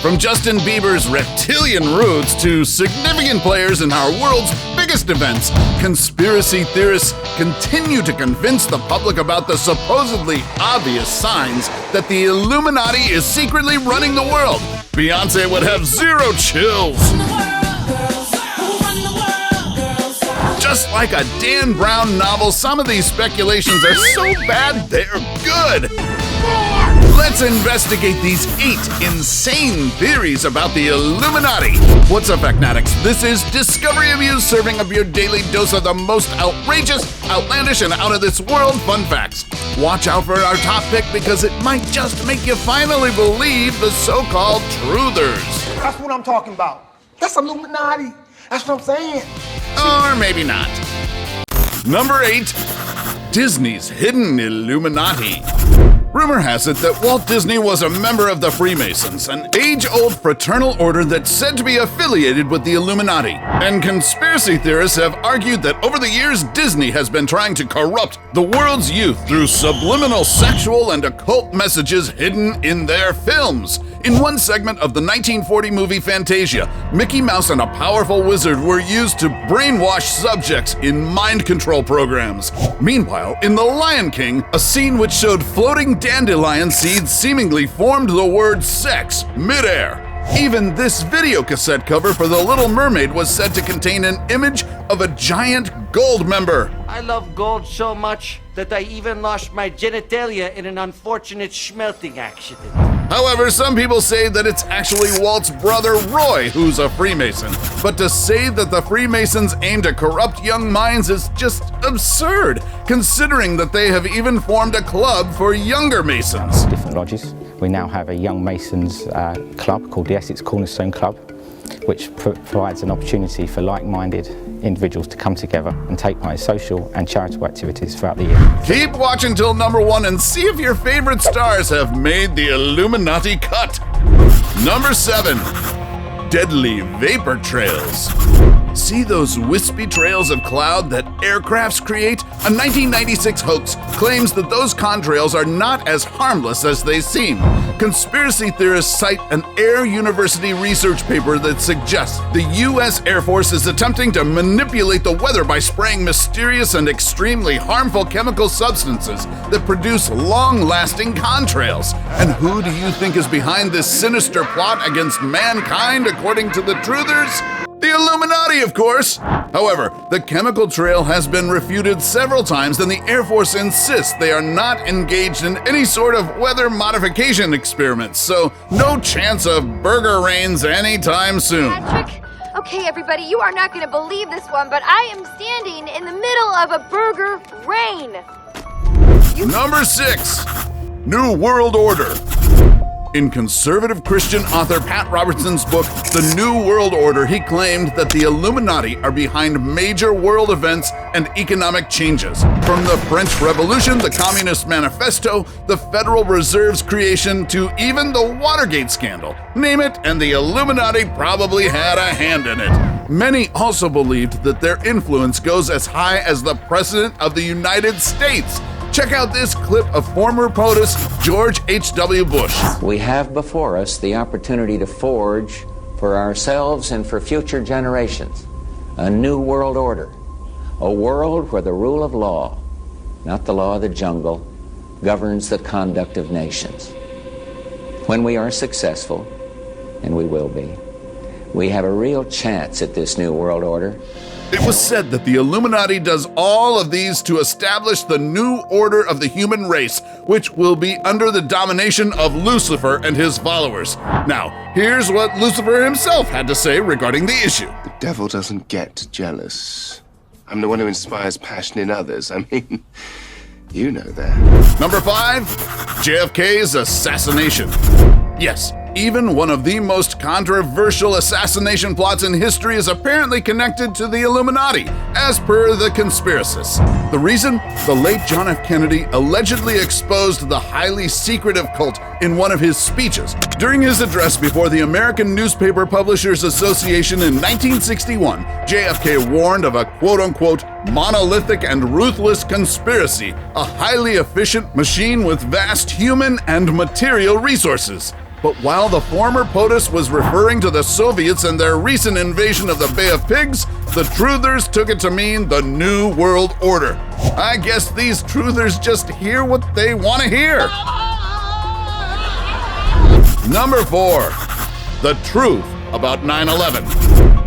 From Justin Bieber's reptilian roots to significant players in our world's biggest events, conspiracy theorists continue to convince the public about the supposedly obvious signs that the Illuminati is secretly running the world. Beyonce would have zero chills. Just like a Dan Brown novel, some of these speculations are so bad they're good. Let's investigate these 8 insane theories about the Illuminati. What's up, Facnatics? This is Discovery Amuse, serving up your daily dose of the most outrageous, outlandish, and out-of-this-world fun facts. Watch out for our top pick because it might just make you finally believe the so-called truthers. That's what I'm talking about. That's Illuminati. That's what I'm saying. Or maybe not. Number 8. Disney's hidden Illuminati. Rumor has it that Walt Disney was a member of the Freemasons, an age-old fraternal order that's said to be affiliated with the Illuminati. And conspiracy theorists have argued that over the years, Disney has been trying to corrupt the world's youth through subliminal sexual and occult messages hidden in their films. In one segment of the 1940 movie Fantasia, Mickey Mouse and a powerful wizard were used to brainwash subjects in mind control programs. Meanwhile, in The Lion King, a scene which showed floating dandelion seeds seemingly formed the word sex midair. Even this video cassette cover for The Little Mermaid was said to contain an image of a giant gold member. I love gold so much that I even lost my genitalia in an unfortunate schmelting accident. However, some people say that it's actually Walt's brother Roy who's a Freemason. But to say that the Freemasons aim to corrupt young minds is just absurd, considering that they have even formed a club for younger Masons. Different lodges. We now have a young Masons club called the Essex Cornerstone Club, which provides an opportunity for like-minded individuals to come together and take part in social and charitable activities throughout the year. Keep watching till number 1 and see if your favorite stars have made the Illuminati cut. Number 7. Deadly vapor trails. See those wispy trails of cloud that aircrafts create? A 1996 hoax claims that those contrails are not as harmless as they seem. Conspiracy theorists cite an Air University research paper that suggests the U.S. Air Force is attempting to manipulate the weather by spraying mysterious and extremely harmful chemical substances that produce long-lasting contrails. And who do you think is behind this sinister plot against mankind, according to the truthers? The Illuminati, of course! However, the chemical trail has been refuted several times, and the Air Force insists they are not engaged in any sort of weather modification experiments, so no chance of burger rains anytime soon. Patrick? Okay, everybody, you are not going to believe this one, but I am standing in the middle of a burger rain. Number 6. New World Order. In conservative Christian author Pat Robertson's book, The New World Order, he claimed that the Illuminati are behind major world events and economic changes. From the French Revolution, the Communist Manifesto, the Federal Reserve's creation, to even the Watergate scandal. Name it, and the Illuminati probably had a hand in it. Many also believed that their influence goes as high as the President of the United States. Check out this clip of former POTUS George H.W. Bush. We have before us the opportunity to forge for ourselves and for future generations a new world order, a world where the rule of law, not the law of the jungle, governs the conduct of nations. When we are successful, and we will be, we have a real chance at this new world order. It was said that the Illuminati does all of these to establish the new order of the human race, which will be under the domination of Lucifer and his followers. Now, here's what Lucifer himself had to say regarding the issue. The devil doesn't get jealous. I'm the one who inspires passion in others. I mean, you know that. Number 5, JFK's assassination. Yes, even one of the most controversial assassination plots in history is apparently connected to the Illuminati, as per the conspiracists. The reason? The late John F. Kennedy allegedly exposed the highly secretive cult in one of his speeches. During his address before the American Newspaper Publishers Association in 1961, JFK warned of a quote-unquote monolithic and ruthless conspiracy, a highly efficient machine with vast human and material resources. But while the former POTUS was referring to the Soviets and their recent invasion of the Bay of Pigs, the truthers took it to mean the New World Order. I guess these truthers just hear what they want to hear. Number 4. The truth about 9/11.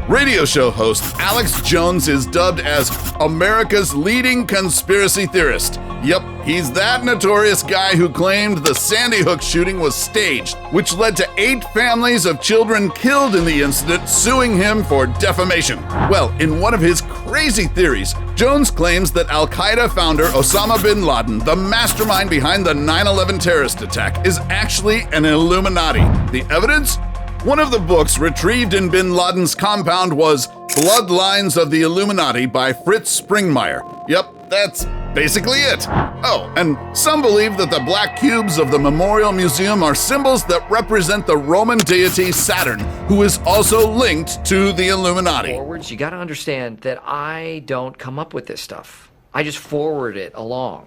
Radio show host Alex Jones is dubbed as America's leading conspiracy theorist. Yep, he's that notorious guy who claimed the Sandy Hook shooting was staged, which led to 8 families of children killed in the incident suing him for defamation. Well, in one of his crazy theories, Jones claims that Al-Qaeda founder Osama bin Laden, the mastermind behind the 9/11 terrorist attack, is actually an Illuminati. The evidence? One of the books retrieved in bin Laden's compound was Bloodlines of the Illuminati by Fritz Springmeier. Yep, that's basically it. Oh, and some believe that the black cubes of the Memorial Museum are symbols that represent the Roman deity Saturn, who is also linked to the Illuminati. Forwards, you gotta understand that I don't come up with this stuff. I just forward it along.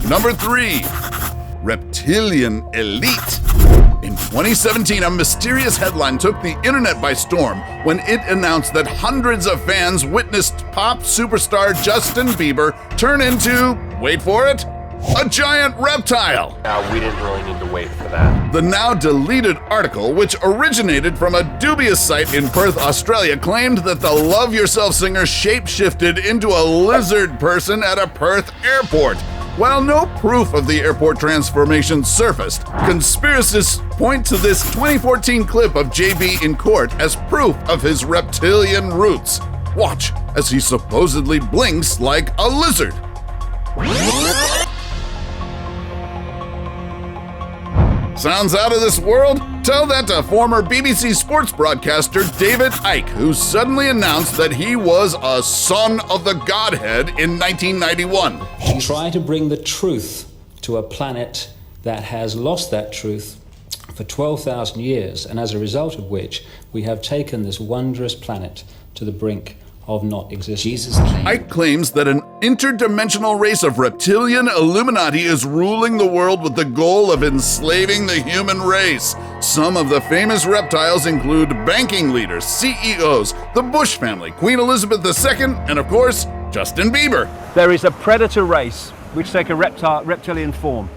Number 3. Reptilian Elite. In 2017, a mysterious headline took the internet by storm when it announced that hundreds of fans witnessed pop superstar Justin Bieber turn into, wait for it, a giant reptile. We didn't really need to wait for that. The now deleted article, which originated from a dubious site in Perth, Australia, claimed that the Love Yourself singer shape-shifted into a lizard person at a Perth airport. While no proof of the airport transformation surfaced, conspiracists point to this 2014 clip of JB in court as proof of his reptilian roots. Watch as he supposedly blinks like a lizard. Sounds out of this world? Tell that to former BBC sports broadcaster David Icke, who suddenly announced that he was a son of the Godhead in 1991. Try to bring the truth to a planet that has lost that truth for 12,000 years, and as a result of which we have taken this wondrous planet to the brink of not existence. Icke claims that an interdimensional race of reptilian Illuminati is ruling the world with the goal of enslaving the human race. Some of the famous reptiles include banking leaders, CEOs, the Bush family, Queen Elizabeth II, and of course, Justin Bieber. There is a predator race which take a reptilian form.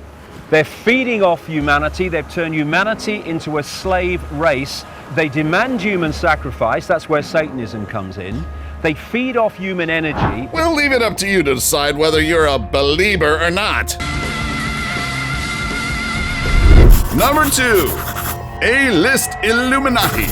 They're feeding off humanity. They've turned humanity into a slave race. They demand human sacrifice. That's where Satanism comes in. They feed off human energy. We'll leave it up to you to decide whether you're a believer or not. Number 2. AList Illuminati.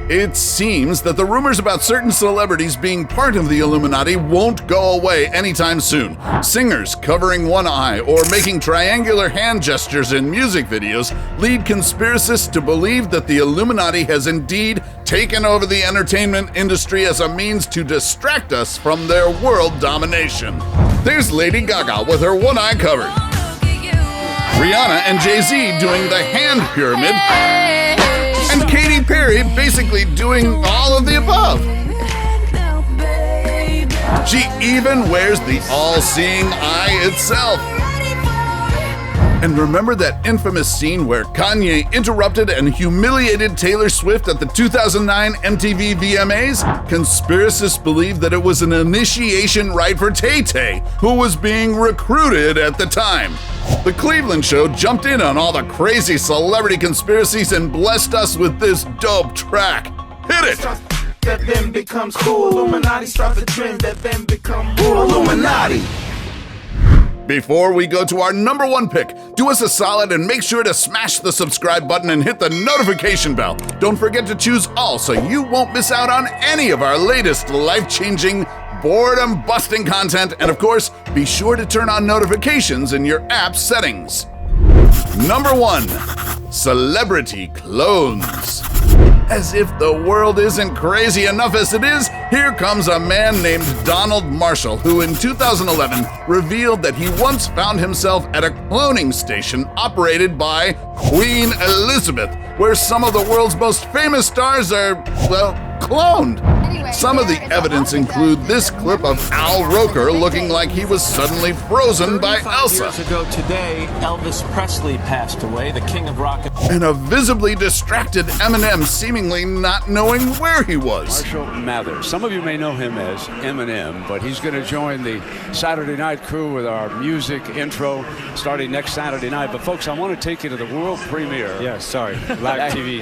It seems that the rumors about certain celebrities being part of the Illuminati won't go away anytime soon. Singers covering one eye or making triangular hand gestures in music videos lead conspiracists to believe that the Illuminati has indeed taken over the entertainment industry as a means to distract us from their world domination. There's Lady Gaga with her one eye covered. Rihanna and Jay-Z doing the hand pyramid. And Katy Perry basically doing all of the above. She even wears the all-seeing eye itself. And remember that infamous scene where Kanye interrupted and humiliated Taylor Swift at the 2009 MTV VMAs? Conspiracists believe that it was an initiation rite for Tay-Tay, who was being recruited at the time. The Cleveland Show jumped in on all the crazy celebrity conspiracies and blessed us with this dope track. Hit it! That then becomes cool. Illuminati start the trend that then become cool. Illuminati. Before we go to our number 1 pick, do us a solid and make sure to smash the subscribe button and hit the notification bell. Don't forget to choose all so you won't miss out on any of our latest life-changing, boredom-busting content. And of course, be sure to turn on notifications in your app settings. Number 1. Celebrity clones. As if the world isn't crazy enough as it is, here comes a man named Donald Marshall, who in 2011 revealed that he once found himself at a cloning station operated by Queen Elizabeth, where some of the world's most famous stars are, well, cloned. Some of the evidence include this clip of Al Roker looking like he was suddenly frozen by Elsa. Years ago today, Elvis Presley passed away, the king of rock and roll. And a visibly distracted Eminem seemingly not knowing where he was. Marshall Mathers. Some of you may know him as Eminem, but he's going to join the Saturday night crew with our music intro starting next Saturday night. But folks, I want to take you to the world premiere. Yeah, sorry. Live TV.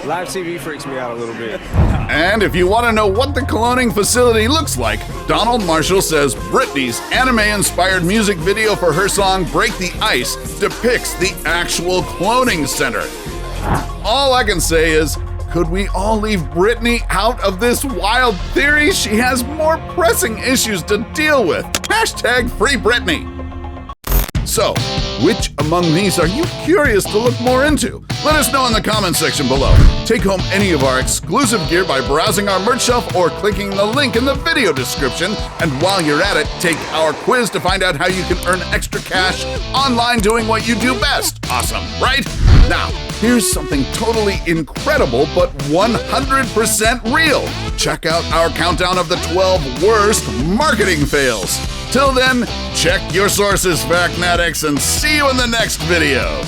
Live TV freaks me out a little bit. And if you want to know what the cloning facility looks like, Donald Marshall says Britney's anime-inspired music video for her song Break the Ice depicts the actual cloning center. All I can say is, could we all leave Britney out of this wild theory? She has more pressing issues to deal with. Hashtag Free Britney. So, which among these are you curious to look more into? Let us know in the comments section below. Take home any of our exclusive gear by browsing our merch shelf or clicking the link in the video description. And while you're at it, take our quiz to find out how you can earn extra cash online doing what you do best. Awesome, right? Now, here's something totally incredible but 100% real. Check out our countdown of the 12 worst marketing fails. Till then, check your sources, Factnatics, and see you in the next video.